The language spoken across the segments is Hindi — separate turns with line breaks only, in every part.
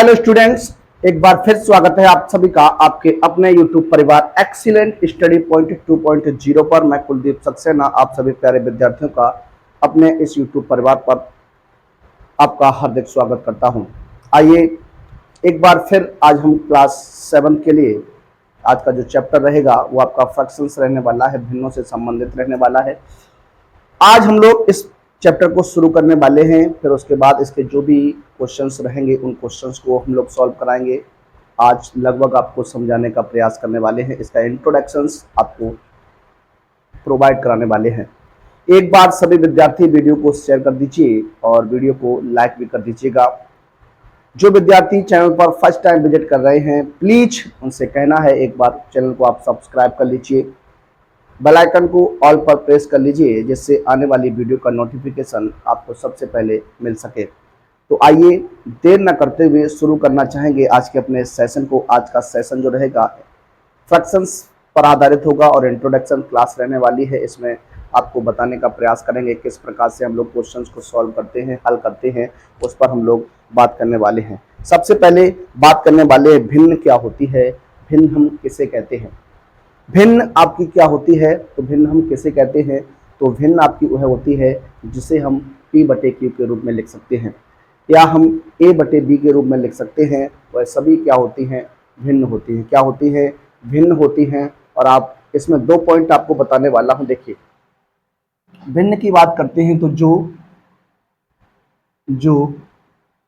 हेलो स्टूडेंट्स, एक बार फिर स्वागत है आप सभी का आपके अपने यूट्यूब परिवार एक्सीलेंट स्टडी पॉइंट 2.0 पर। मैं कुलदीप सक्सेना आप सभी प्यारे विद्यार्थियों का अपने इस यूट्यूब परिवार पर आपका हार्दिक स्वागत करता हूं। आइए एक बार फिर आज हम क्लास 7 के लिए आज का जो चैप्टर रहेगा वो आपका फ्रैक्शंस रहने वाला है, भिन्नों से संबंधित रहने वाला है। आज हम लोग इस चैप्टर को शुरू करने वाले हैं, फिर उसके बाद इसके जो भी क्वेश्चंस रहेंगे उन क्वेश्चंस को हम लोग सॉल्व कराएंगे। आज लगभग आपको समझाने का प्रयास करने वाले हैं, इसका इंट्रोडक्शंस आपको प्रोवाइड कराने वाले हैं। एक बार सभी विद्यार्थी वीडियो को शेयर कर दीजिए और वीडियो को लाइक भी कर दीजिएगा। जो विद्यार्थी चैनल पर फर्स्ट टाइम विजिट कर रहे हैं, प्लीज उनसे कहना है एक बार चैनल को आप सब्सक्राइब कर लीजिए, बेल आइकन को ऑल पर प्रेस कर लीजिए, जिससे आने वाली वीडियो का नोटिफिकेशन आपको सबसे पहले मिल सके। तो आइए देर न करते हुए शुरू करना चाहेंगे आज के अपने सेशन को। आज का सेशन जो रहेगा फ्रैक्शंस पर आधारित होगा और इंट्रोडक्शन क्लास रहने वाली है। इसमें आपको बताने का प्रयास करेंगे किस प्रकार से हम लोग क्वेश्चंस को सॉल्व करते हैं, हल करते हैं, उस पर हम लोग बात करने वाले हैं। सबसे पहले बात करने वाले भिन्न क्या होती है, भिन्न हम किसे कहते हैं। भिन्न आपकी क्या होती है, तो भिन्न हम किसे कहते हैं, तो भिन्न आपकी वह होती है जिसे हम P/Q के रूप में लिख सकते हैं या हम A/B के रूप में लिख सकते हैं। वह सभी क्या होती हैं, भिन्न होती हैं। क्या होती हैं, भिन्न होती हैं। और आप इसमें 2 पॉइंट आपको बताने वाला हूं। देखिए, भिन्न की बात करते हैं तो जो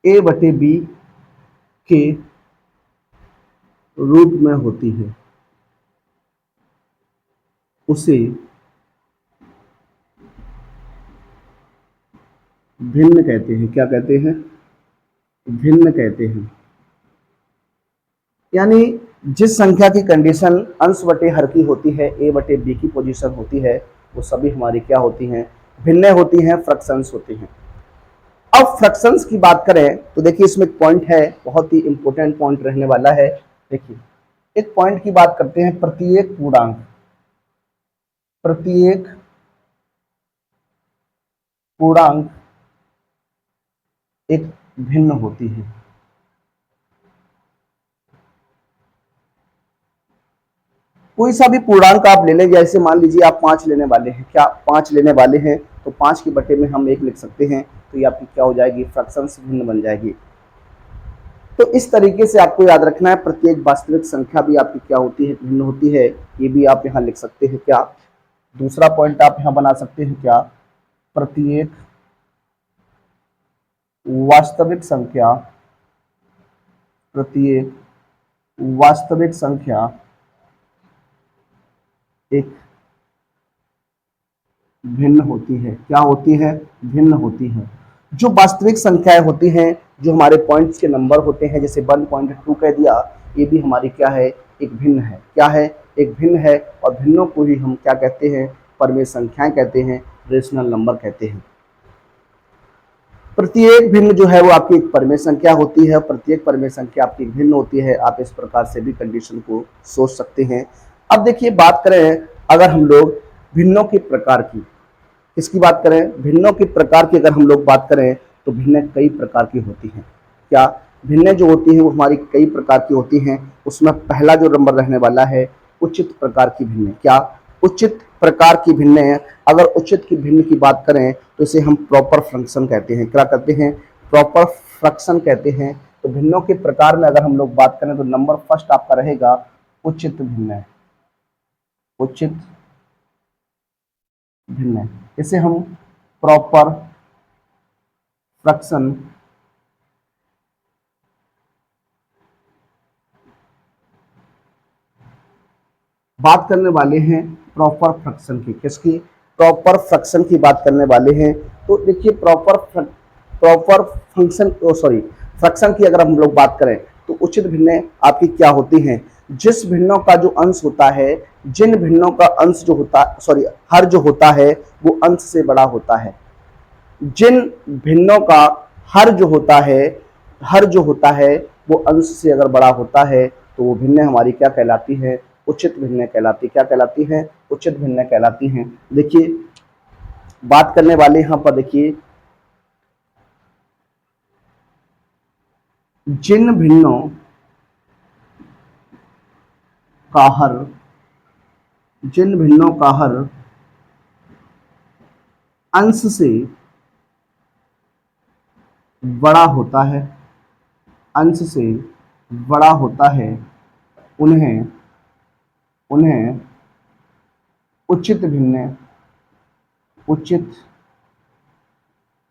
A/B के रूप में होती है उसे भिन्न कहते हैं। क्या कहते हैं, भिन्न कहते हैं। यानी जिस संख्या की कंडीशन अंश बटे हर की होती है, A/B की पोजीशन होती है, वो सभी हमारी क्या होती हैं, भिन्न होती हैं, फ्रैक्शंस होती हैं। अब फ्रैक्शंस की बात करें तो देखिए इसमें एक पॉइंट है, बहुत ही इंपॉर्टेंट पॉइंट रहने वाला है। देखिए एक पॉइंट की बात करते हैं, प्रत्येक पूर्णांक, प्रत्येक पूर्णांक एक भिन्न होती है। कोई सा भी पूर्णांक आप ले लें, जैसे मान लीजिए आप 5 लेने वाले हैं, क्या 5 लेने वाले हैं, तो 5 के बटे में हम 1 लिख सकते हैं, तो ये आपकी क्या हो जाएगी, फ्रैक्शंस भिन्न बन जाएगी। तो इस तरीके से आपको याद रखना है, प्रत्येक वास्तविक संख्या भी आपकी क्या होती है, भिन्न होती है। ये भी आप यहाँ लिख सकते हैं। क्या दूसरा पॉइंट आप यहाँ बना सकते हैं, क्या प्रत्येक वास्तविक संख्या, प्रत्येक वास्तविक संख्या एक भिन्न होती है। क्या होती है, भिन्न होती है। जो वास्तविक संख्याएं होती हैं, जो हमारे पॉइंट्स के नंबर होते हैं, जैसे 1.2 कह दिया, ये भी हमारी क्या है, एक भिन्न है। क्या है, एक भिन्न है। और भिन्नों को ही हम क्या कहते हैं, परमेय संख्याएं कहते हैं, रेशनल नंबर कहते हैं। प्रत्येक भिन्न जो है वो आपकी एक परमेय संख्या होती है, प्रत्येक परमेय संख्या आपकी भिन्न होती है। आप इस प्रकार से भी कंडीशन को सोच सकते हैं। अब देखिए बात करें अगर हम लोग भिन्नों के प्रकार की, किसकी बात करें, भिन्नों के प्रकार की अगर हम लोग बात करें तो भिन्न कई प्रकार की होती हैं। क्या भिन्न जो होती हैं वो हमारी कई प्रकार की होती हैं। उसमें पहला जो नंबर रहने वाला है उचित प्रकार की भिन्न। क्या उचित प्रकार की भिन्न है। अगर उचित की भिन्न की बात करें तो इसे हम प्रॉपर फ्रैक्शन कहते हैं। क्या कहते हैं, प्रॉपर फ्रैक्शन कहते हैं। तो भिन्नों के प्रकार में अगर हम लोग बात करें तो नंबर फर्स्ट आपका रहेगा उचित भिन्न। उचित भिन्न, इसे हम प्रॉपर फ्रैक्शन बात करने वाले हैं। प्रॉपर फ्रैक्शन की, किसकी, प्रॉपर फ्रैक्शन की बात करने वाले हैं। तो देखिए प्रॉपर फंक्शन फ्रैक्शन की अगर हम लोग बात करें तो उचित भिन्न आपकी क्या होती हैं, जिस भिन्नों का जो अंश होता है, जिन भिन्नों का अंश जो होता हर जो होता है वो अंश से बड़ा होता है। जिन भिन्नों का हर जो होता है वो अंश से अगर बड़ा होता है तो वो भिन्न हमारी क्या कहलाती है, उचित भिन्न कहलाती। क्या कहलाती है, उचित भिन्न कहलाती हैं। देखिए बात करने वाले यहाँ पर देखिए जिन भिन्नों का हर जिन भिन्नों का हर अंश से बड़ा होता है, अंश से बड़ा होता है, उन्हें उन्हें उचित भिन्न उचित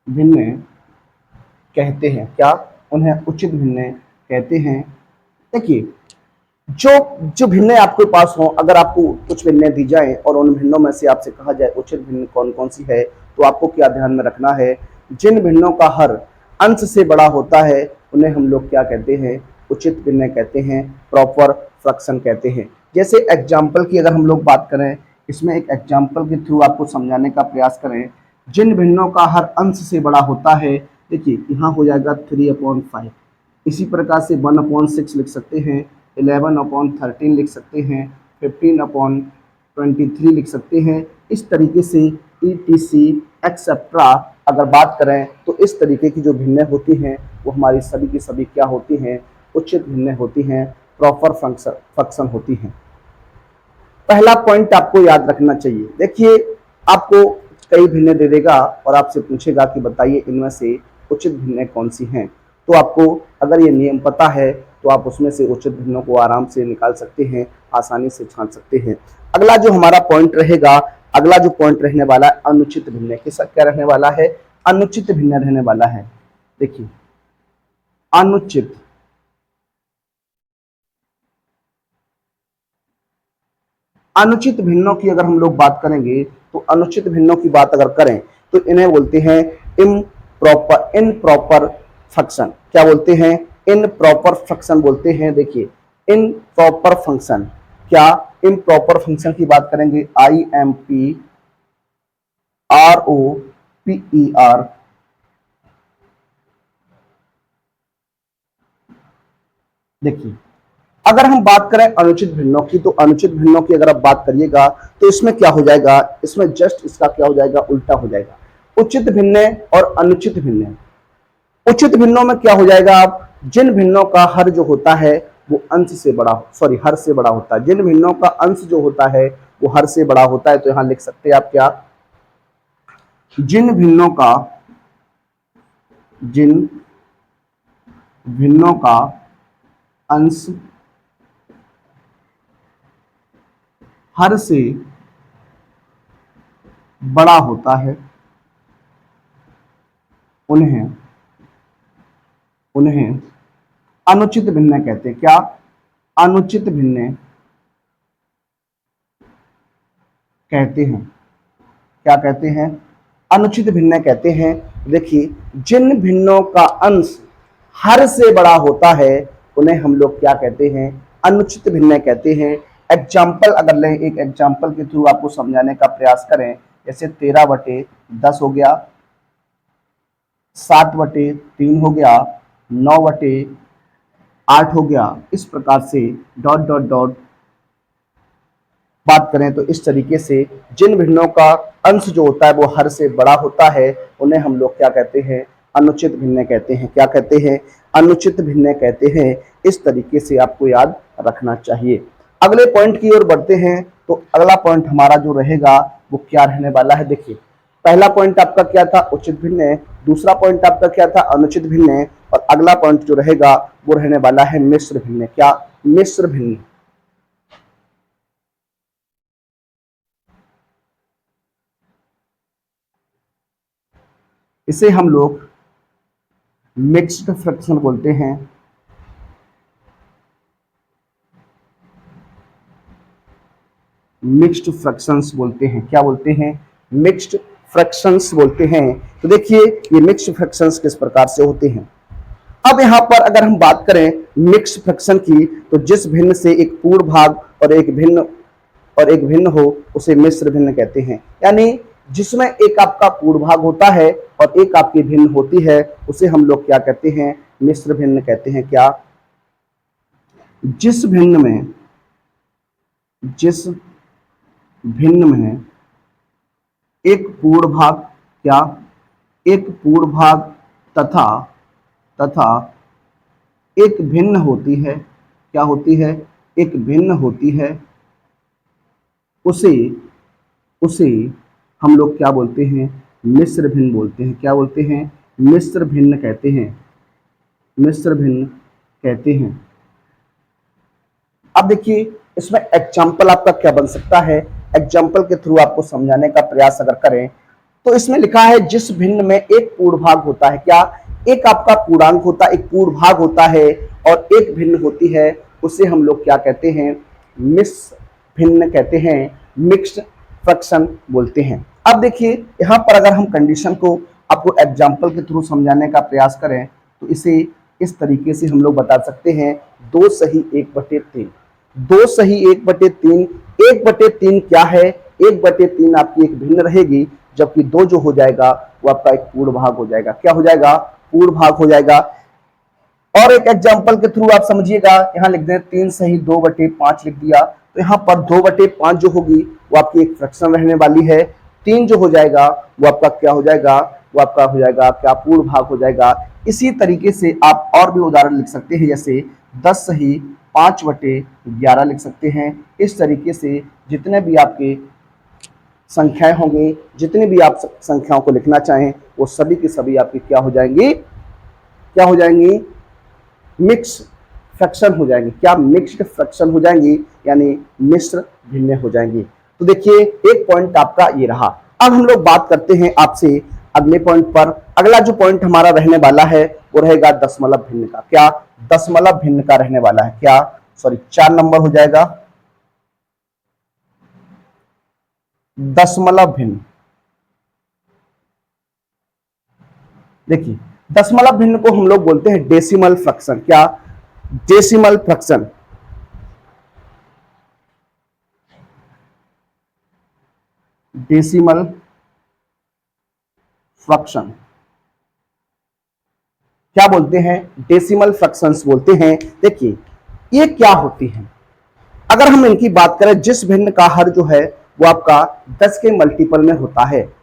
भिन्न कहते हैं। क्या? उन्हें उचित भिन्न कहते हैं। देखिए, जो जो भिन्नें आपके पास हो, अगर आपको कुछ भिन्नें दी जाए और उन भिन्नों में से आपसे कहा जाए उचित भिन्न कौन कौन सी है, तो आपको क्या ध्यान में रखना है? जिन भिन्नों का हर अंश से बड़ा होता है उन्हें हम लोग क्या कहते हैं? उचित भिन्न कहते हैं, प्रॉपर फ्रैक्शन कहते हैं। जैसे एग्जाम्पल की अगर हम लोग बात करें, इसमें एक एग्जाम्पल के थ्रू आपको समझाने का प्रयास करें। जिन भिन्नों का हर अंश से बड़ा होता है, देखिए यहाँ हो जाएगा 3/5। इसी प्रकार से 1/6 लिख सकते हैं, 11/13 लिख सकते हैं, 15/23 लिख सकते हैं। इस तरीके से ETC एक्सेट्रा अगर बात करें तो इस तरीके की जो भिन्नें होती हैं वो हमारी सभी की सभी क्या होती हैं? उचित भिन्नें होती हैं, प्रॉपर फंक्शन होती हैं। पहला पॉइंट आपको याद रखना चाहिए। देखिए, आपको कई भिन्नें दे देगा और आपसे पूछेगा कि बताइए इनमें से उचित भिन्नें कौन सी हैं। तो आपको अगर ये नियम पता है तो आप उसमें से उचित भिन्नों को आराम से निकाल सकते हैं, आसानी से छांट सकते हैं। अगला जो हमारा पॉइंट रहेगा, अगला जो पॉइंट रहने वाला है अनुचित भिन्न। किसका क्या रहने वाला है? अनुचित भिन्न रहने वाला है। देखिए, अनुचित अनुचित भिन्नों की अगर हम लोग बात करेंगे तो अनुचित भिन्नों की बात अगर करें तो इन्हें बोलते हैं इनप्रॉपर फंक्शन। क्या बोलते हैं? इनप्रॉपर फंक्शन बोलते हैं। देखिए, इनप्रॉपर फंक्शन, क्या इनप्रॉपर फंक्शन की बात करेंगे? IMPROPER। देखिए, अगर हम बात करें अनुचित भिन्नों की, तो अनुचित भिन्नों की अगर आप बात करिएगा तो इसमें क्या हो जाएगा? इसमें जस्ट इसका क्या हो जाएगा? उल्टा हो जाएगा। उचित भिन्न और अनुचित भिन्न। उचित भिन्नों में क्या हो जाएगा? आप जिन भिन्नों का हर जो होता है वो अंश से बड़ा, सॉरी, हर से बड़ा होता है। जिन भिन्नों का अंश जो होता है वो हर से बड़ा होता है, तो यहां लिख सकते हैं आप क्या? जिन भिन्नों का अंश हर से बड़ा होता है उन्हें उन्हें अनुचित भिन्न कहते हैं। क्या? अनुचित भिन्न कहते हैं। क्या कहते हैं? अनुचित भिन्न कहते हैं। देखिए, जिन भिन्नों का अंश हर से बड़ा होता है उन्हें हम लोग क्या कहते हैं? अनुचित भिन्न कहते हैं। एग्जाम्पल अगर लें, एक एग्जाम्पल के थ्रू आपको समझाने का प्रयास करें, जैसे 13/10 हो गया, 7/3 हो गया, 9/8 हो गया। इस प्रकार से डॉट डॉट डॉट बात करें तो इस तरीके से जिन भिन्नों का अंश जो होता है वो हर से बड़ा होता है उन्हें हम लोग क्या कहते हैं? अनुचित भिन्न कहते हैं। क्या कहते हैं? अनुचित भिन्न कहते हैं। इस तरीके से आपको याद रखना चाहिए। अगले पॉइंट की ओर बढ़ते हैं, तो अगला पॉइंट हमारा जो रहेगा वो क्या रहने वाला है? देखिए, पहला पॉइंट आपका क्या था? उचित भिन्न। दूसरा पॉइंट आपका क्या था? अनुचित भिन्न। और अगला पॉइंट जो रहेगा वो रहने वाला है मिश्र भिन्न। क्या? मिश्र भिन्न। इसे हम लोग मिक्स्ड फ्रैक्शन बोलते हैं। मिक्स्ड फ्रैक्शंस बोलते हैं। क्या बोलते हैं? मिक्स्ड फ्रैक्शंस बोलते हैं। तो देखिए, ये मिक्स्ड फ्रैक्शंस किस प्रकार से होते हैं। अब यहां पर अगर हम बात करें मिक्स्ड फ्रैक्शन की, तो जिस भिन्न से एक पूर्ण भाग और एक भिन्न हो उसे मिश्र भिन्न कहते हैं। यानी जिसमें एक आपका पूर्ण भाग होता है और एक आपकी भिन्न होती है उसे हम लोग क्या कहते हैं? मिश्र भिन्न कहते हैं। क्या? जिस भिन्न में एक पूर्ण भाग, क्या? एक पूर्ण भाग तथा तथा एक भिन्न होती है, क्या होती है, एक भिन्न होती है, उसे उसे हम लोग क्या बोलते हैं, मिश्र भिन्न बोलते हैं। क्या बोलते हैं, मिश्र भिन्न कहते हैं, मिश्र भिन्न कहते हैं। अब देखिए इसमें एग्जाम्पल आपका क्या बन सकता है, एग्जाम्पल के थ्रू आपको समझाने का प्रयास अगर करें तो इसमें लिखा है जिस भिन्न में एक पूर्ण भाग होता है, क्या, एक आपका पूर्णांक होता है, एक पूर्ण भाग होता है और एक भिन्न होती है, उसे हम लोग क्या कहते हैं, मिश्र भिन्न कहते हैं, मिक्स्ड फ्रैक्शन बोलते हैं। अब देखिए यहाँ पर अगर हम कंडीशन को आपको एग्जाम्पल के थ्रू समझाने का प्रयास करें तो इसे इस तरीके से हम लोग बता सकते हैं, 2 सही 1/3। 2 सही 1/3, 1/3 क्या है, 1/3 आपकी एक भिन्न रहेगी, जबकि 2 जो हो जाएगा वो आपका एक पूर्ण भाग हो जाएगा। क्या हो जाएगा, पूर्ण भाग हो जाएगा। और एक एग्जांपल के थ्रू आप समझिएगा, यहाँ लिख दें 3 सही 2/5 लिख दिया, तो यहाँ पर 2/5 जो होगी वो आपकी एक फ्रैक्शन रहने वाली है, 3 जो हो जाएगा वो आपका क्या हो जाएगा, वो आपका हो जाएगा क्या, पूर्ण भाग हो जाएगा। इसी तरीके से आप और भी उदाहरण लिख सकते हैं, जैसे 10 सही 5/11 लिख सकते हैं। इस तरीके से जितने भी आपके संख्याएं होंगी, जितनी भी आप संख्याओं को लिखना चाहें वो सभी की सभी आपकी क्या हो जाएंगी, क्या हो जाएंगी, मिक्स फ्रैक्शन हो जाएंगी। क्या, मिक्स्ड फ्रैक्शन हो जाएंगी, यानी मिश्र भिन्न हो जाएंगी। तो देखिए एक पॉइंट आपका ये रहा। अब हम लोग बात करते हैं आपसे अगले पॉइंट पर। अगला जो पॉइंट हमारा रहने वाला है वो रहेगा दशमलव भिन्न का। क्या, दशमलव भिन्न का रहने वाला है, क्या, सॉरी 4 नंबर हो जाएगा, दशमलव भिन्न। देखिए दशमलव भिन्न को हम लोग बोलते हैं डेसिमल फ्रैक्शन। क्या, डेसिमल फ्रैक्शन। डेसिमल फ्रैक्शन क्या बोलते हैं, डेसिमल फ्रैक्शंस बोलते हैं। देखिए ये क्या होती हैं, अगर हम इनकी बात करें, जिस भिन्न का हर जो है वो आपका 10 के मल्टीपल में होता है,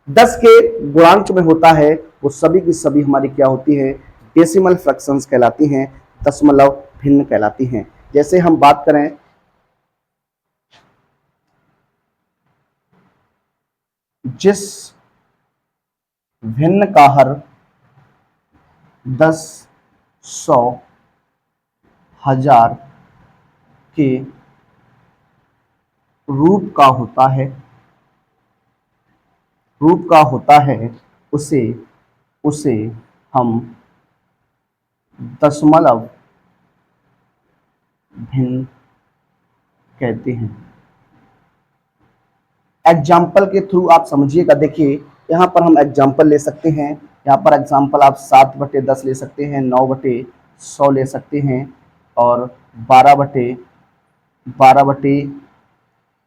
10 के गुणांक में होता है, वो सभी की सभी हमारी क्या होती है, डेसिमल फ्रैक्शंस कहलाती हैं, दशमलव भिन्न कहलाती हैं। जैसे हम बात करें, जिस भिन्न का हर 10, 100, 1000 के रूप का होता है, रूप का होता है, उसे उसे हम दशमलव भिन्न कहते हैं। एग्जाम्पल के थ्रू आप समझिएगा। देखिए यहाँ पर हम एग्जाम्पल ले सकते हैं, यहाँ पर एग्जाम्पल आप 7/10 ले सकते हैं, 9/100 ले सकते हैं और 12/12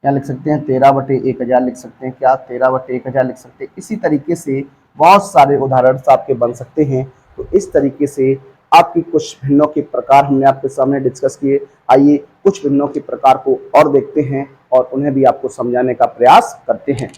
क्या लिख सकते हैं, 13/1000 लिख सकते हैं। क्या, 13/1000 लिख सकते हैं। इसी तरीके से बहुत सारे उदाहरण आपके बन सकते हैं। तो इस तरीके से आपकी कुछ भिन्नों के प्रकार हमने आपके सामने डिस्कस किए। आइए कुछ भिन्नों के प्रकार को और देखते हैं और उन्हें भी आपको समझाने का प्रयास करते हैं।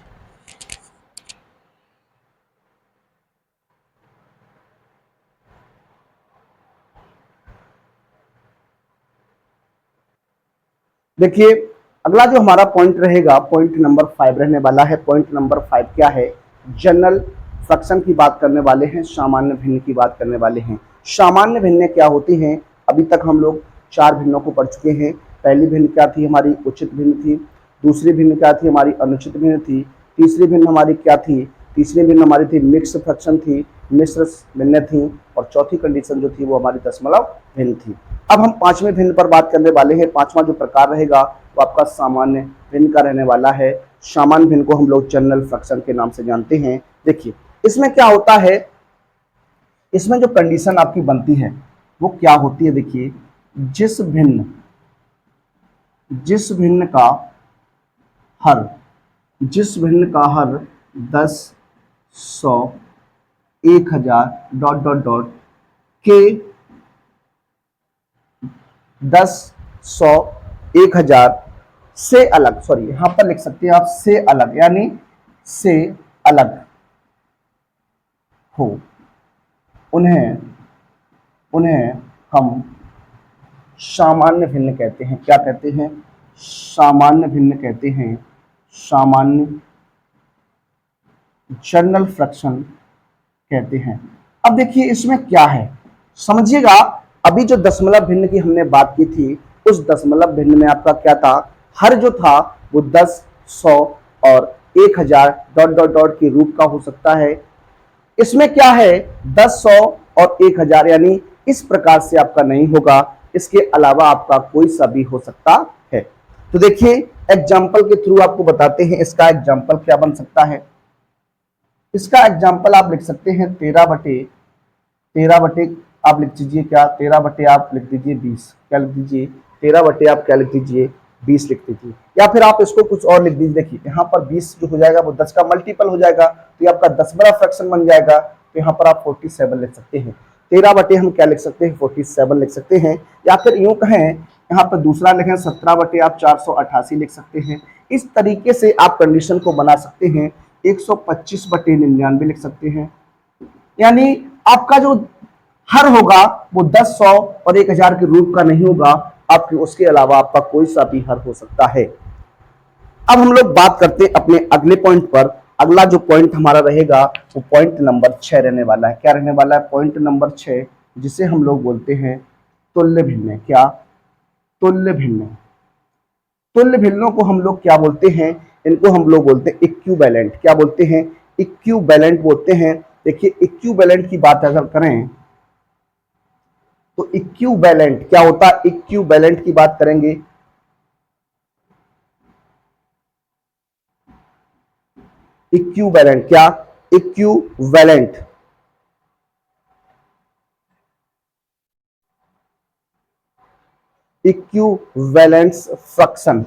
देखिए अगला जो हमारा पॉइंट रहेगा, पॉइंट नंबर 5 रहने वाला है। पॉइंट नंबर 5 क्या है, जनरल फ्रैक्शन की बात करने वाले हैं, सामान्य भिन्न की बात करने वाले हैं। सामान्य भिन्न क्या होती हैं, अभी तक हम लोग 4 भिन्नों को पढ़ चुके हैं। पहली भिन्न क्या थी, हमारी उचित भिन्न थी। दूसरी भिन्न क्या थी, हमारी अनुचित भिन्न थी। तीसरी भिन्न हमारी क्या थी, तीसरी भिन्न हमारी थी मिक्स फ्रैक्शन थी, मिश्र भिन्न थी। और चौथी कंडीशन जो थी वो हमारी दशमलव भिन्न थी। अब हम 5वें भिन्न पर बात करने वाले हैं। 5वां जो प्रकार रहेगा वो आपका सामान्य भिन्न का रहने वाला है। सामान्य भिन्न को हम लोग जनरल फ्रैक्शन के नाम से जानते हैं। देखिए इसमें क्या होता है, इसमें जो कंडीशन आपकी बनती है वो क्या होती है। देखिए जिस भिन्न का हर, जिस भिन्न का हर 10, 100, 1000 डॉट डॉट डॉट के 10, 100, 1000 से अलग, सॉरी यहां पर लिख सकते हैं आप से अलग, यानी से अलग हो, उन्हें हम सामान्य भिन्न कहते हैं। क्या कहते हैं? सामान्य भिन्न कहते हैं। सामान्य, जनरल फ्रैक्शन कहते हैं। अब देखिए इसमें क्या है, समझिएगा। अभी जो दशमलव भिन्न की हमने बात की थी, उस दशमलव भिन्न में आपका क्या था, हर जो था वो 10, 100 और 1000 डॉट डॉट डॉट के रूप का हो सकता है। इसमें क्या है, 10, 100 और 1000 यानी इस प्रकार से आपका नहीं होगा, इसके अलावा आपका कोई सा भी हो सकता है। तो देखिए एग्जाम्पल के थ्रू आपको बताते हैं इसका एग्जाम्पल क्या बन सकता है। इसका एग्जाम्पल आप लिख सकते हैं 13 बटे आप लिख दीजिए क्या, 13 बटे आप लिख दीजिए 20, क्या लिख दीजिए 13 बटे आप क्या लिख दीजिए 20 लिख दीजिए, या फिर आप इसको कुछ और लिख दीजिए। देखिए यहाँ पर 20 जो हो जाएगा वो 10 का मल्टीपल हो जाएगा, तो ये आपका दशमलव फ्रैक्शन बन जाएगा। तो यहाँ पर आप 47 लिख सकते हैं। 13 बटे हम क्या लिख सकते हैं 47 लिख सकते हैं, या फिर यूं कहें यहाँ पर दूसरा लिखें 17 बटे आप 488 लिख सकते हैं। इस तरीके से आप कंडीशन को बना सकते हैं। 125 बटे 99 लिख सकते हैं, यानी आपका जो हर होगा वो 10, 100 और 1000 के रूप का नहीं होगा, आपके उसके अलावा आपका कोई सा भी हर हो सकता है। अब हम लोग बात करते हैं अपने अगले पॉइंट पर। अगला जो पॉइंट हमारा रहेगा वो पॉइंट नंबर 6 रहने वाला है। क्या रहने वाला है? पॉइंट नंबर 6, जिसे हम लोग बोलते हैं तुल्य भिन्न। क्या? तुल्य भिन्न। तुल्य भिन्नों को हम लोग क्या बोलते हैं? इनको हम लोग बोलते हैं इक्विवेलेंट। क्या बोलते हैं? इक्विवेलेंट बोलते हैं। देखिए इक्विवेलेंट की बात अगर करें तो इक्विवेलेंट क्या होता है? इक्विवेलेंट की बात करेंगे, इक्विवेलेंट क्या? Equivalent equivalence fraction.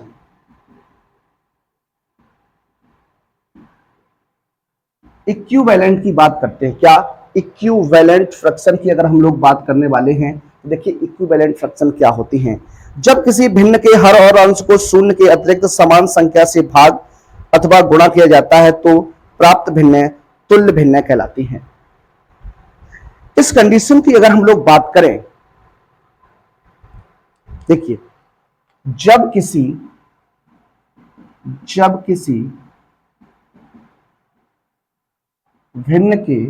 इक्विवेलेंट की बात करते हैं। क्या? इक्विवेलेंट फ्रैक्शन की अगर हम लोग बात करने वाले हैं तो देखिए इक्विवेलेंट फ्रैक्शन क्या होती हैं। जब किसी भिन्न के हर और अंश को शून्य के अतिरिक्त समान संख्या से भाग अथवा गुणा किया जाता है तो प्राप्त भिन्न तुल्य भिन्न कहलाती हैं। इस कंडीशन की अगर हम लोग बात करें, देखिए जब किसी भिन्न के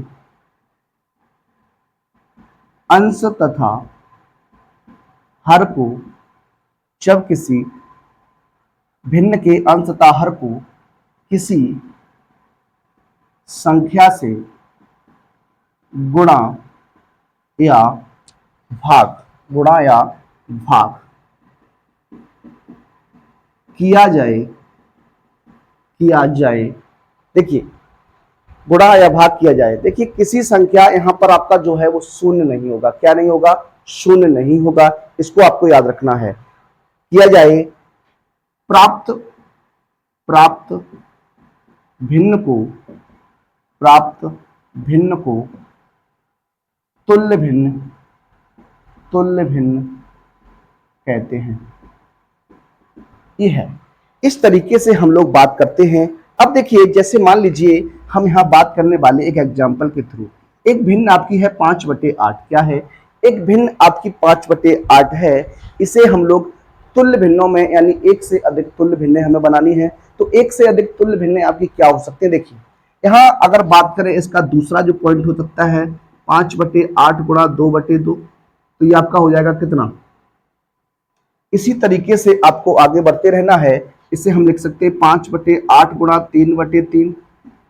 अंश तथा हर को, जब किसी भिन्न के अंश तथा हर को किसी संख्या से गुणा या भाग किया जाए, देखिए गुणा या भाग किया जाए। देखिए किसी संख्या, यहां पर आपका जो है वो शून्य नहीं होगा। क्या नहीं होगा? शून्य नहीं होगा। इसको आपको याद रखना है। किया जाए प्राप्त भिन्न को तुल्य भिन्न कहते हैं। ये है, इस तरीके से हम लोग बात करते हैं। अब देखिए जैसे मान लीजिए हम यहाँ बात करने वाले एक एग्जाम्पल के थ्रू, एक भिन्न आपकी है 5/8। क्या है? एक भिन्न आपकी 5/8 है। इसे हम लोग तुल्य भिन्नों में, यानी एक से अधिक तुल्य भिन्न हमें बनानी है, तो एक से अधिक तुल्य भिन्न आपकी क्या हो सकते हैं। देखिए यहाँ अगर बात करें, इसका दूसरा जो पॉइंट हो सकता है 5/8 गुणा 2/2, तो ये आपका हो जाएगा कितना। इसी तरीके से आपको आगे बढ़ते रहना है। इसे हम लिख सकते हैं 5/8 गुणा 3/3,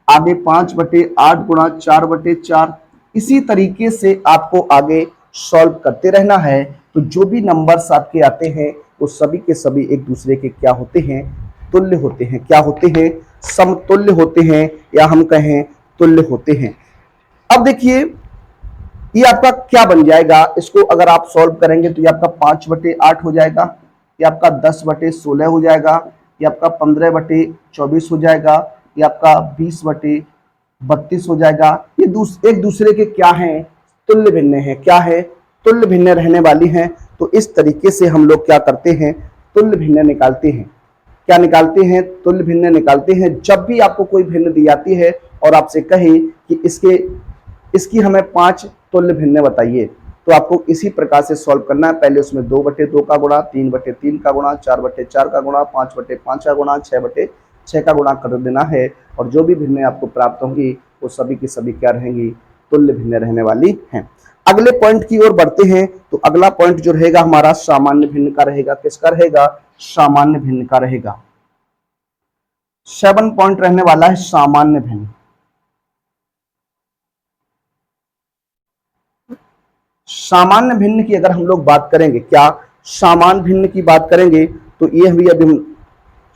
आगे 5/8 गुणा 4/4। इसी तरीके से आपको आगे सॉल्व करते रहना है। तो जो भी नंबर्स आपके आते हैं वो सभी के सभी एक दूसरे के क्या होते हैं? तुल्य होते हैं। क्या होते हैं? समतुल्य होते हैं, या हम कहें तुल्य होते हैं। अब देखिए ये आपका क्या बन जाएगा, इसको अगर आप सॉल्व करेंगे तो ये आपका 5/8 हो जाएगा, ये आपका 10/16 हो जाएगा, ये आपका 15/24 हो जाएगा, ये आपका 20/32 हो जाएगा। ये एक दूसरे के क्या हैं? तुल्य भिन्न है। क्या है? तुल्य भिन्न रहने वाली हैं। तो इस तरीके से हम लोग क्या करते हैं? तुल्य भिन्न निकालते हैं। क्या निकालते हैं? तुल्य भिन्न निकालते हैं। जब भी आपको कोई भिन्न दी जाती है और आपसे कहे कि इसकी हमें 5 तुल्य भिन्न बताइए, तो आपको इसी प्रकार से सॉल्व करना है। पहले उसमें 2/2 का गुणा, 3/3 का गुणा, 4/4 का गुणा, 5/5 का गुणा, 6/6 का गुणा कर देना है, और जो भी भिन्नें आपको प्राप्त होंगी वो सभी की सभी क्या रहेंगी, तुल्य भिन्न रहने वाली हैं। अगले पॉइंट की ओर बढ़ते हैं। तो अगला पॉइंट जो रहेगा हमारा सामान्य भिन्न का रहेगा। किसका रहेगा? सामान्य भिन्न का रहेगा। 7 पॉइंट रहने वाला है सामान्य भिन्न। सामान्य भिन्न की अगर हम लोग बात करेंगे, क्या सामान्य भिन्न की बात करेंगे, तो ये भी अभी हम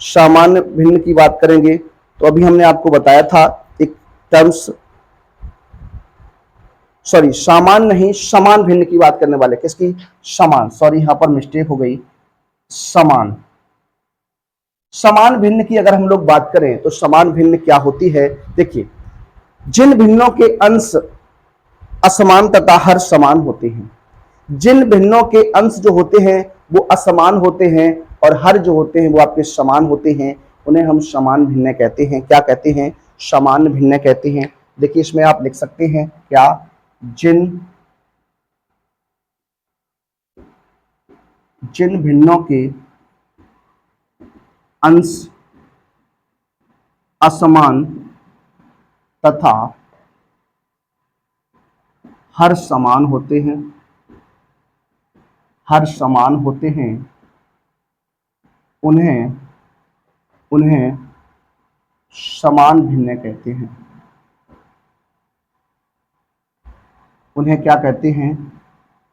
सामान्य भिन्न की बात करेंगे। तो अभी हमने आपको बताया था एक टर्म्स, सॉरी सामान्य नहीं, समान भिन्न की बात करने वाले। किसकी? समान, सॉरी यहां पर मिस्टेक हो गई, समान। समान भिन्न की अगर हम लोग बात करें तो समान भिन्न क्या होती है? देखिए, जिन भिन्नों के अंश असमान तथा हर समान होते हैं, जिन भिन्नों के अंश जो होते हैं वो असमान होते हैं और हर जो होते हैं वो आपके समान होते हैं, उन्हें हम समान भिन्न कहते हैं। क्या कहते हैं? समान भिन्न कहते हैं। देखिए इसमें आप लिख सकते हैं क्या, जिन जिन भिन्नों के अंश असमान तथा हर समान होते हैं, हर समान होते हैं, उन्हें उन्हें समान भिन्न कहते हैं। उन्हें क्या कहते हैं?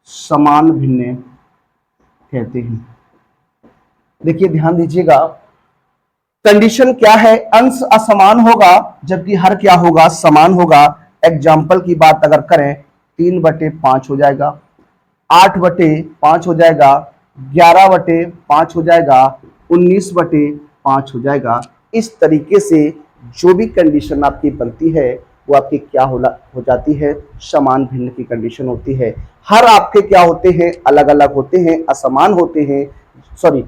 समान भिन्न कहते हैं। देखिए ध्यान दीजिएगा, कंडीशन क्या है? अंश असमान होगा जबकि हर क्या होगा? समान होगा। एग्जाम्पल की बात अगर करें, 3/5 हो जाएगा, 8/5 हो जाएगा, 11/5 हो जाएगा, 19/5 हो जाएगा। इस तरीके से जो भी कंडीशन आपकी बनती है वो आपकी क्या हो जाती है? समान भिन्न की कंडीशन होती है। हर आपके क्या होते हैं? अलग अलग होते हैं, असमान होते हैं, सॉरी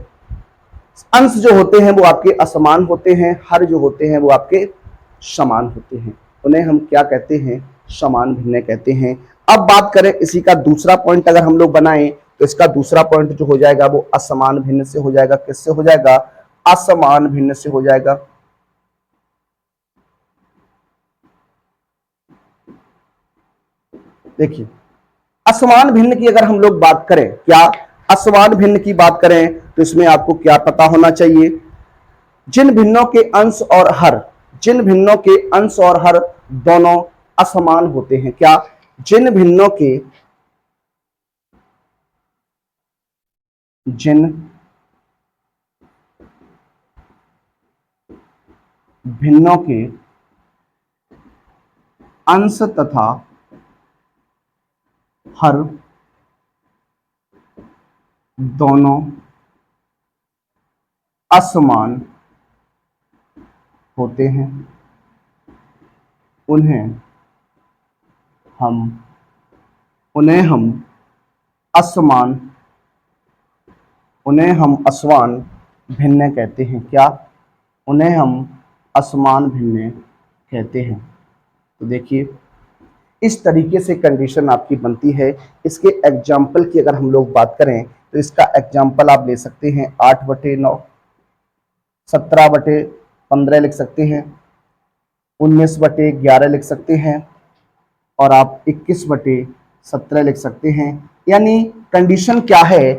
अंश जो होते हैं वो आपके असमान होते हैं, हर जो होते हैं वो आपके समान होते हैं। उन्हें हम क्या कहते हैं? समान भिन्न कहते हैं। अब बात करें इसी का दूसरा पॉइंट अगर हम लोग बनाएं, तो इसका दूसरा पॉइंट जो हो जाएगा वो असमान भिन्न से हो जाएगा। किससे हो जाएगा? असमान भिन्न से हो जाएगा। देखिए, असमान भिन्न की अगर हम लोग बात करें, क्या असमान भिन्न की बात करें, तो इसमें आपको क्या पता होना चाहिए? जिन भिन्नों के अंश और हर, जिन भिन्नों के अंश और हर दोनों असमान होते हैं। क्या? जिन भिन्नों के जिन भिन्नों के अंश तथा हर दोनों असमान होते हैं, उन्हें हम असमान उन्हें हम असमान भिन्न कहते हैं। क्या? उन्हें हम असमान भिन्न कहते हैं। तो देखिए इस तरीके से कंडीशन आपकी बनती है। इसके एग्जाम्पल की अगर हम लोग बात करें, तो इसका एग्जाम्पल आप ले सकते हैं 8/9, 17/15 लिख सकते हैं, 19/11 लिख सकते हैं, और आप 21/17 लिख सकते हैं। यानी कंडीशन क्या है?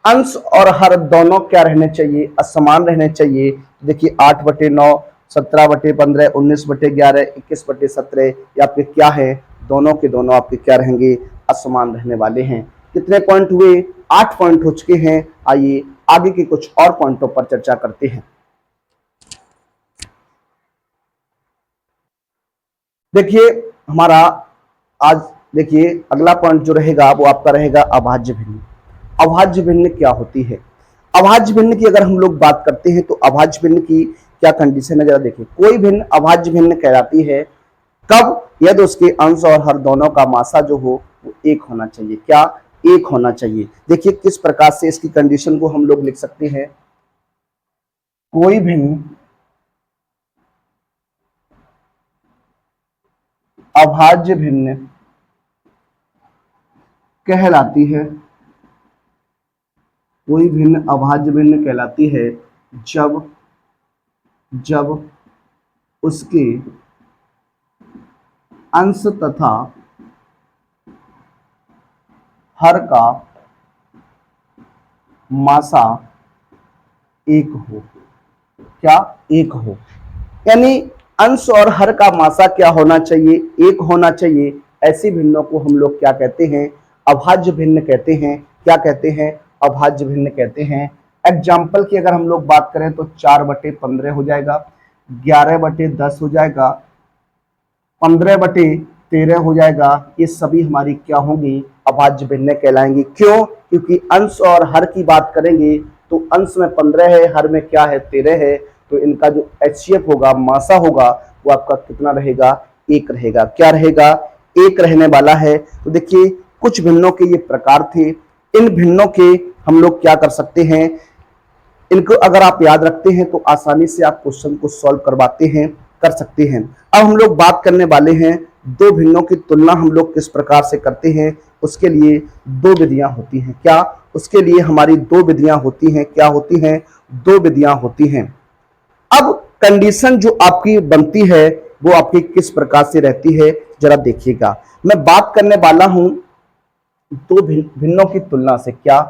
अंश और हर दोनों क्या रहने चाहिए? असमान रहने चाहिए। देखिए 8/9, 17/15, 19/11, 21/17 ये आपके क्या है? दोनों के दोनों आपके क्या रहेंगे? असमान रहने वाले हैं। कितने पॉइंट हुए? 8 पॉइंट हो चुके हैं। आइए आगे के कुछ और पॉइंटों पर चर्चा करते हैं। देखिए हमारा आज, देखिए अगला पॉइंट जो रहेगा वो आपका रहेगा अभाज्य भिन्न। अभाज्य भिन्न क्या होती है? अभाज्य भिन्न की अगर हम लोग बात करते हैं तो अभाज्य भिन्न की क्या कंडीशन है, जरा देखिए। कोई भिन्न अभाज्य भिन्न कहलाती है कब? यदि उसके अंश और हर दोनों का मासा जो हो वो एक होना चाहिए। क्या? एक होना चाहिए। देखिए किस प्रकार से इसकी कंडीशन को हम लोग लिख सकते हैं। कोई भिन्न अभाज्य भिन्न कहलाती है, कोई भिन्न अभाज्य भिन्न कहलाती है जब जब उसके अंश तथा हर का मासा एक हो। क्या? एक हो। यानी अंश और हर का मासा क्या होना चाहिए? एक होना चाहिए। ऐसी भिन्नों को हम लोग क्या कहते हैं? अभाज्य भिन्न कहते हैं। क्या कहते हैं? अभाज्य भिन्न कहते हैं। एग्जाम्पल की अगर हम लोग बात करें तो 4/15 हो जाएगा, 11/10 हो जाएगा, 15/13 हो जाएगा। ये सभी हमारी क्या होंगी? अभाज्य भिन्न कहलाएंगी। क्यों? क्योंकि अंश और हर की बात करेंगे तो अंश में 15 है, हर में क्या है? 13 है। तो इनका जो HCF होगा, मासा होगा, वो आपका कितना रहेगा? एक रहेगा। क्या रहेगा? एक रहने वाला है। तो देखिए कुछ भिन्नों के ये प्रकार थे। इन भिन्नों के हम लोग क्या कर सकते हैं? इनको अगर आप याद रखते हैं तो आसानी से आप क्वेश्चन को सॉल्व करवाते हैं, कर सकते हैं। अब हम लोग बात करने वाले हैं दो भिन्नों की तुलना हम लोग किस प्रकार से करते हैं। उसके लिए दो विधियां होती हैं। क्या? उसके लिए हमारी दो विधियां होती हैं। क्या होती हैं? दो विधियां होती हैं। अब कंडीशन जो आपकी बनती है वो आपकी किस प्रकार से रहती है, जरा देखिएगा। मैं बात करने वाला हूं दो भिन्नों की तुलना से। क्या?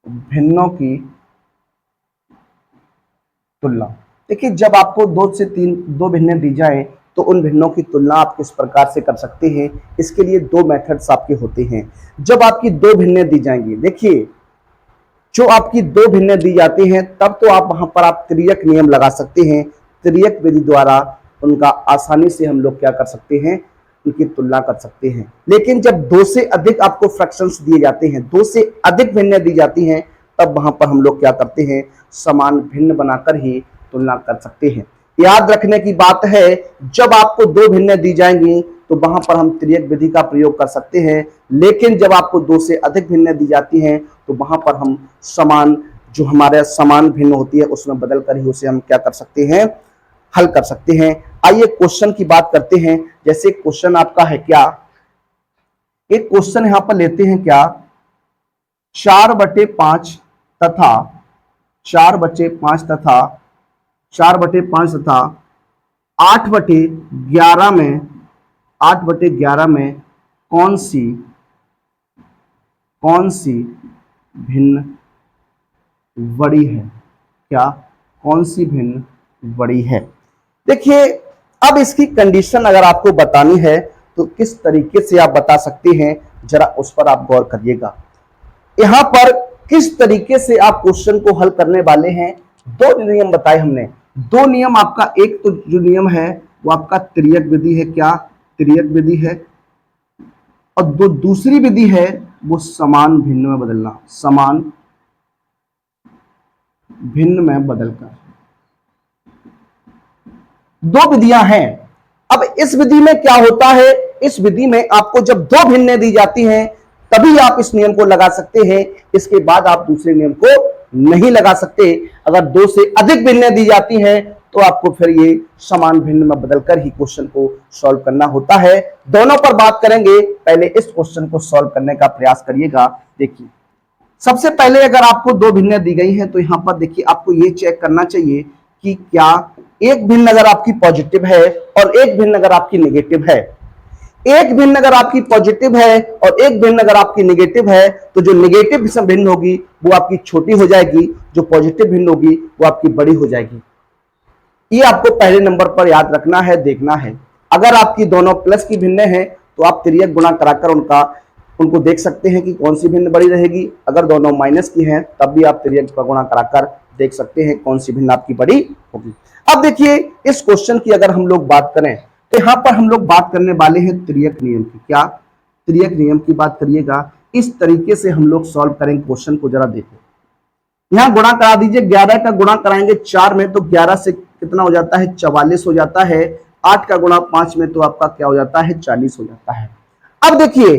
भिन्नों की तुलना। देखिए जब आपको दो भिन्नें दी जाएं तो उन भिन्नों की तुलना आप किस प्रकार से कर सकते हैं। इसके लिए दो मेथड्स आपके होते हैं। जब आपकी दो भिन्नें दी जाएंगी, देखिए जो आपकी दो भिन्नें दी जाती हैं तब तो आप वहां पर आप त्रियक नियम लगा सकते हैं। त्रियक विधि द्वारा उनका आसानी से हम लोग क्या कर सकते हैं? उनकी तुलना कर सकते हैं। लेकिन जब दो से अधिक आपको फ्रैक्शंस दिए जाते हैं, दो से अधिक भिन्नें दी जाती हैं, तब वहां पर हम लोग क्या करते हैं? समान भिन्न बनाकर ही तुलना कर सकते हैं। याद रखने की बात है, जब आपको दो भिन्नें दी जाएंगी तो वहां पर हम त्रियक विधि का प्रयोग कर सकते हैं। लेकिन जब आपको दो से अधिक भिन्नें दी जाती हैं तो वहां पर हम समान, जो हमारे समान भिन्न होती है उसमें बदल कर ही उसे हम क्या कर सकते हैं? हल कर सकते हैं। आइए क्वेश्चन की बात करते हैं। जैसे क्वेश्चन आपका है क्या? एक क्वेश्चन यहां पर लेते हैं क्या? 4/5 तथा 4/5 तथा 4/5 तथा 8/11 में 8/11 में कौन सी भिन्न बड़ी है? क्या? कौन सी भिन्न बड़ी है? देखिए अब इसकी कंडीशन अगर आपको बतानी है तो किस तरीके से आप बता सकते हैं, जरा उस पर आप गौर करिएगा। यहां पर किस तरीके से आप क्वेश्चन को हल करने वाले हैं। दो नियम बताए हमने। दो नियम आपका, एक तो जो नियम है वो आपका त्रियक विधि है। क्या? त्रियक विधि है। और जो दूसरी विधि है वो समान भिन्न में बदलना, समान भिन्न में बदलकर। दो विधियां हैं। अब इस विधि में क्या होता है? इस विधि में आपको जब दो भिन्नें दी जाती हैं तभी आप इस नियम को लगा सकते हैं। इसके बाद आप दूसरे नियम को नहीं लगा सकते। अगर दो से अधिक भिन्नें दी जाती हैं तो आपको फिर ये समान भिन्न में बदलकर ही क्वेश्चन को सॉल्व करना होता है। दोनों पर बात करेंगे, पहले इस क्वेश्चन को सॉल्व करने का प्रयास करिएगा। देखिए सबसे पहले अगर आपको दो भिन्नें दी गई हैं तो यहां पर देखिए आपको ये चेक करना चाहिए कि क्या एक भिन्न अगर आपकी पॉजिटिव है और एक भिन्न अगर आपकी नेगेटिव है, एक भिन्न अगर आपकी पॉजिटिव है और एक भिन्न अगर आपकी नेगेटिव है, तो जो नेगेटिव भिन्न होगी वो आपकी छोटी हो जाएगी, जो पॉजिटिव भिन्न होगी वो आपकी बड़ी हो जाएगी। ये आपको पहले नंबर पर याद रखना है, देखना है। अगर आपकी दोनों प्लस की भिन्न है तो आप त्रियक गुणा कराकर उनको देख सकते हैं कि कौन सी भिन्न बड़ी रहेगी। अगर दोनों माइनस की हैं तब भी आप त्रियक का गुणा कराकर देख सकते हैं कौन सी भिन्न आपकी बड़ी होगी। अब देखिए इस क्वेश्चन की अगर हम लोग बात करें तो यहां पर हम लोग बात करने वाले हैं त्रियक नियम की। क्या? त्रियक नियम की बात करिएगा। इस तरीके से हम लोग सॉल्व करेंगे क्वेश्चन को, जरा देखो। यहां गुणा करा दीजिए, 11 का गुणा कराएंगे 4 में तो 11 से कितना हो जाता है? 44 हो जाता है। 8 का गुणा 5 में तो आपका क्या हो जाता है? 40 हो जाता है। अब देखिए,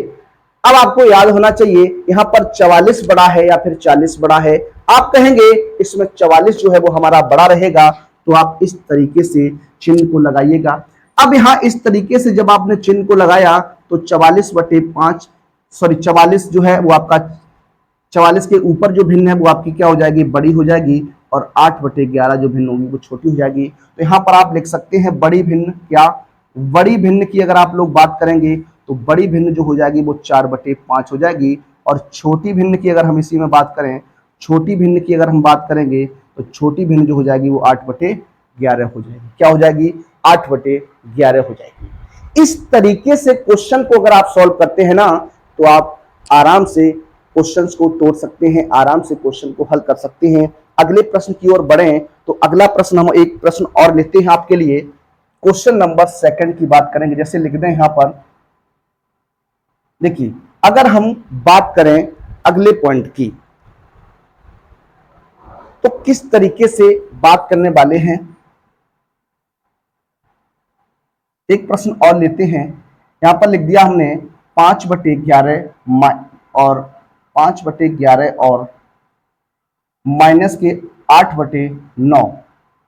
अब आपको याद होना चाहिए यहां पर 44 बड़ा है या फिर 40 बड़ा है। आप कहेंगे इसमें 44 जो है वो हमारा बड़ा रहेगा, तो आप इस तरीके से चिन्ह को लगाइएगा। अब यहाँ इस तरीके से जब आपने चिन्ह को लगाया तो 44/5, सॉरी 44 जो है वो आपका 44 के ऊपर जो भिन्न है वो आपकी क्या हो जाएगी, बड़ी हो जाएगी, और 8/11 जो भिन्न होगी वो छोटी हो जाएगी। तो यहाँ पर आप लिख सकते हैं बड़ी भिन्न, क्या बड़ी भिन्न की अगर आप लोग बात करेंगे तो बड़ी भिन्न जो हो जाएगी वो 4/5 हो जाएगी, और छोटी भिन्न की अगर हम इसी में बात करें, छोटी भिन्न की अगर हम बात करेंगे तो छोटी भिन्न जो हो जाएगी वो 8/11 हो जाएगी। क्या हो जाएगी, 8/11 हो जाएगी। इस तरीके से क्वेश्चन को अगर आप सॉल्व करते हैं ना तो आप आराम से क्वेश्चंस को तोड़ सकते हैं, आराम से क्वेश्चन को हल कर सकते हैं। अगले प्रश्न की ओर बढ़े तो अगला प्रश्न हम एक प्रश्न और लेते हैं आपके लिए। क्वेश्चन नंबर 2 की बात करेंगे, जैसे लिख दें यहां पर, देखिए अगर हम बात करें अगले पॉइंट की तो किस तरीके से बात करने वाले हैं। एक प्रश्न और लेते हैं, यहां पर लिख दिया हमने 5/11 और 5/11 और माइनस के 8/9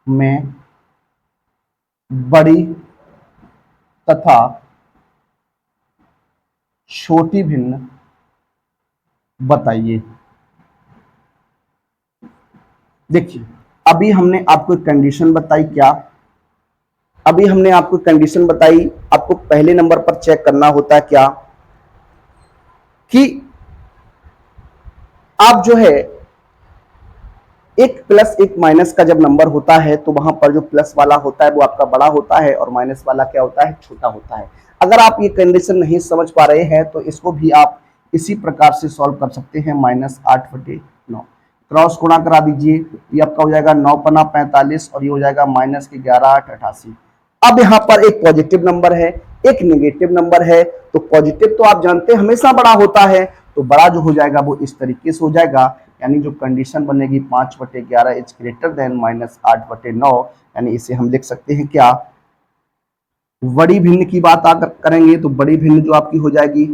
में बड़ी तथा छोटी भिन्न बताइए। देखिए अभी हमने आपको कंडीशन बताई, क्या अभी हमने आपको कंडीशन बताई, आपको पहले नंबर पर चेक करना होता है क्या कि आप जो है एक प्लस एक माइनस का जब नंबर होता है तो वहां पर जो प्लस वाला होता है वो आपका बड़ा होता है और माइनस वाला क्या होता है, छोटा होता है। अगर आप ये कंडीशन नहीं समझ पा रहे हैं तो इसको भी आप इसी प्रकार से सॉल्व कर सकते हैं। -8/9 क्रॉस गुणा करा दीजिए, ये आपका हो जाएगा 9×5 45 और ये हो जाएगा -11×8 88। अब यहाँ पर एक पॉजिटिव नंबर है, एक नेगेटिव नंबर है, तो पॉजिटिव तो आप जानते हैं हमेशा बड़ा होता है, तो बड़ा जो हो जाएगा वो इस तरीके से हो जाएगा, यानी जो कंडीशन बनेगी 5/11 इज ग्रेटर देन -8/9, यानी इसे हम लिख सकते हैं क्या, बड़ी भिन्न की बात अगर करेंगे तो बड़ी भिन्न जो आपकी हो जाएगी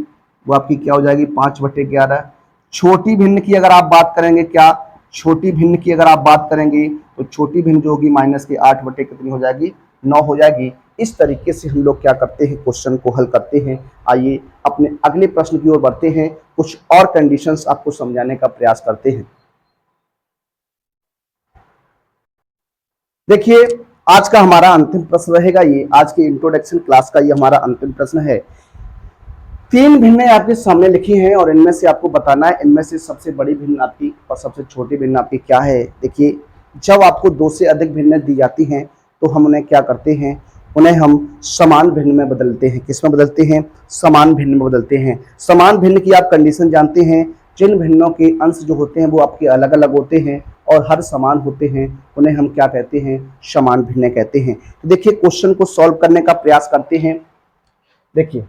वो आपकी क्या हो जाएगी 5/11। छोटी भिन्न की अगर आप बात करेंगे, क्या छोटी भिन्न की अगर आप बात करेंगे तो छोटी भिन्न जो होगी माइनस के 8 बटे कितनी हो जाएगी, 9 हो जाएगी। इस तरीके से हम लोग क्या करते हैं, क्वेश्चन को हल करते हैं। आइए अपने अगले प्रश्न की ओर बढ़ते हैं, कुछ और कंडीशंस आपको समझाने का प्रयास करते हैं। देखिए आज का हमारा अंतिम प्रश्न रहेगा, ये आज के इंट्रोडक्शन क्लास का ये हमारा अंतिम प्रश्न है। 3 भिन्नें आपके सामने लिखी हैं और इनमें से आपको बताना है इनमें से सबसे बड़ी भिन्न आपकी और सबसे छोटी भिन्न आपकी क्या है। देखिए जब आपको 2 से अधिक भिन्नें दी जाती हैं तो हम उन्हें क्या करते हैं, उन्हें हम समान भिन्न में बदलते हैं। किस में बदलते हैं, समान भिन्न में बदलते हैं। समान भिन्न की आप कंडीशन जानते हैं, जिन भिन्नों के अंश जो होते हैं वो आपके अलग अलग होते हैं और हर समान होते हैं, उन्हें हम क्या कहते हैं, समान भिन्न कहते हैं। तो देखिए क्वेश्चन को सॉल्व करने का प्रयास करते हैं। देखिए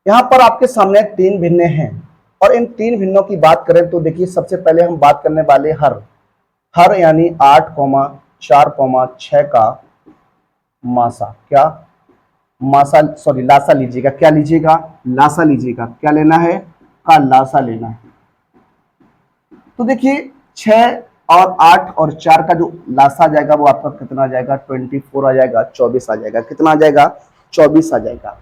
यहाँ पर आपके सामने 3 भिन्नें हैं और इन 3 भिन्नों की बात करें तो देखिए सबसे पहले हम बात करने वाले हर यानी 8,4,6 का मासा, क्या मासा सॉरी लासा लीजिएगा, क्या लीजिएगा, लासा लीजिएगा। क्या लेना है, का लासा लेना है। तो देखिए 6 और 8 और 4 का जो लासा आ जाएगा वो आपका कितना आ जाएगा, 24 आ जाएगा, 24 आ जाएगा। कितना आ जाएगा, 24 आ जाएगा।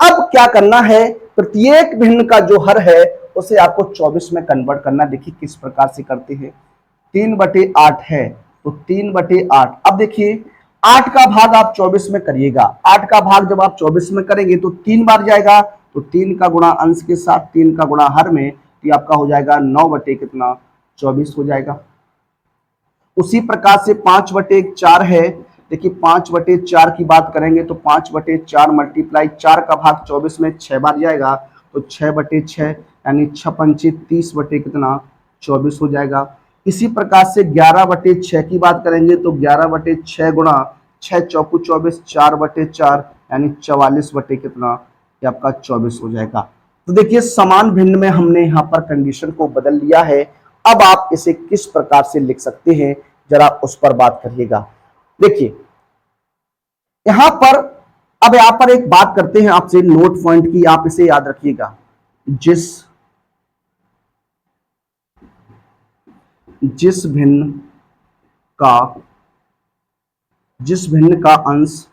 अब क्या करना है, प्रत्येक भिन्न का जो हर है उसे आपको 24 में कन्वर्ट करना। देखिए किस प्रकार से करते हैं, 3/8 है तो 3/8। अब देखिए 8 का भाग आप 24 में करिएगा, 8 का भाग जब आप 24 में करेंगे तो 3 बार जाएगा, तो 3 का गुणा अंश के साथ 3 का गुणा हर में, तो आपका हो जाएगा 9/24 हो जाएगा। उसी प्रकार से 5/4 है। देखिए 5/4 की बात करेंगे तो 5/4 मल्टीप्लाई 4 का भाग 24 में 6 बार जाएगा, तो 6/6 यानी 6×5 30/24 हो जाएगा। इसी प्रकार से 11/6 की बात करेंगे तो 11/6 गुणा 6 चौकू 24, 4/4 यानी 44/24 हो जाएगा। तो देखिए समान भिन्न में हमने यहाँ पर कंडीशन को बदल लिया है। अब आप इसे किस प्रकार से लिख सकते हैं, जरा उस पर बात करिएगा। देखिए यहां पर अब यहां पर एक बात करते हैं आपसे नोट पॉइंट की, आप इसे याद रखिएगा। जिस भिन्न का जिस भिन्न का अंश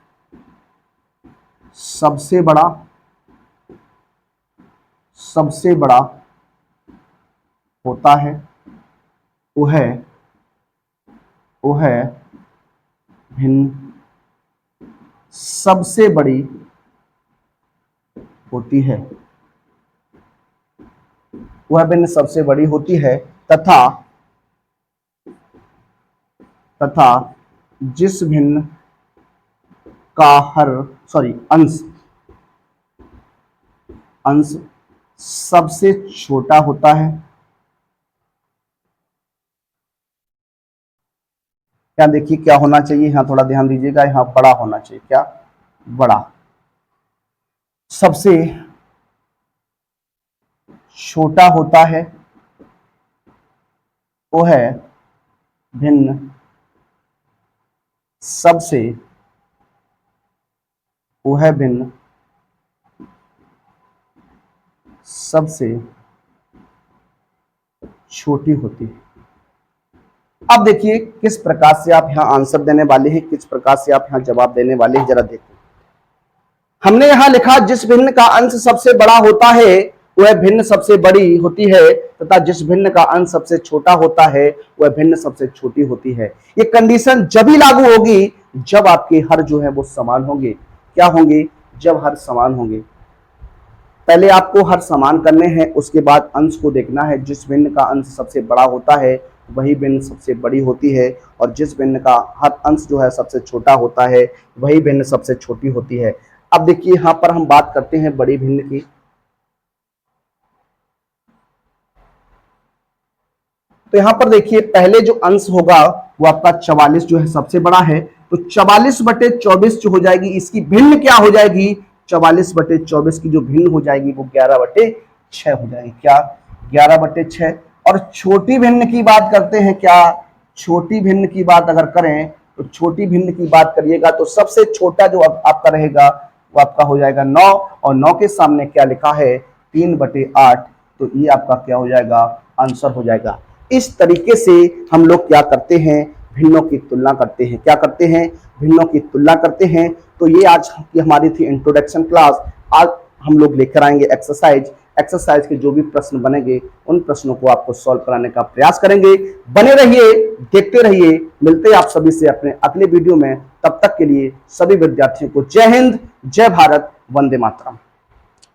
सबसे बड़ा होता है वह भिन्न सबसे बड़ी होती है। वह भिन्न सबसे बड़ी होती है तथा जिस भिन्न का अंश सबसे छोटा होता है। क्या देखिए क्या होना चाहिए, यहां थोड़ा ध्यान दीजिएगा, यहां बड़ा होना चाहिए। क्या? बड़ा। सबसे छोटा होता है वह भिन्न सबसे छोटी होती है। अब देखिए किस प्रकार से आप यहां आंसर देने वाले हैं, किस प्रकार से आप यहां जवाब देने वाले हैं, जरा देखो। हमने यहां लिखा जिस भिन्न का अंश सबसे बड़ा होता है वह भिन्न सबसे बड़ी होती है तथा जिस भिन्न का अंश सबसे छोटा होता है वह भिन्न सबसे छोटी होती है। ये कंडीशन जब ही लागू होगी जब आपके हर जो है वो समान होंगे। क्या होंगे? जब हर समान होंगे। पहले आपको हर समान करने हैं, उसके बाद अंश को देखना है। जिस भिन्न का अंश सबसे बड़ा होता है वही भिन्न सबसे बड़ी होती है और जिस भिन्न का हर अंश जो है सबसे छोटा होता है वही भिन्न सबसे छोटी होती है। अब देखिए यहां पर हम बात करते हैं बड़ी भिन्न की। तो यहां पर देखिए पहले जो अंश होगा वो आपका 44 जो है सबसे बड़ा है, तो 44/24 जो हो जाएगी इसकी भिन्न क्या हो जाएगी? 44/24 की जो भिन्न हो जाएगी वो 11/6 हो जाएगी। क्या? 11/6। और छोटी भिन्न की बात करते हैं। क्या? छोटी भिन्न की बात अगर करें तो छोटी भिन्न की बात करिएगा तो सबसे छोटा जो आपका रहेगा वो आपका हो जाएगा 9 और 9 के सामने क्या लिखा है? 3/8। तो ये आपका क्या हो जाएगा? आंसर हो जाएगा। इस तरीके से हम लोग क्या करते हैं? भिन्नों की तुलना करते हैं। क्या करते हैं? भिन्नों की तुलना करते हैं। तो ये आज की हमारी थी इंट्रोडक्शन क्लास। आज हम लोग लेकर आएंगे एक्सरसाइज के जो भी प्रश्न बनेंगे उन प्रश्नों को आपको सॉल्व कराने का प्रयास करेंगे। बने रहिए, देखते रहिए। मिलते हैं आप सभी से अपने अगले वीडियो में। तब तक के लिए सभी विद्यार्थियों को जय हिंद, जय भारत, वंदे मातरम।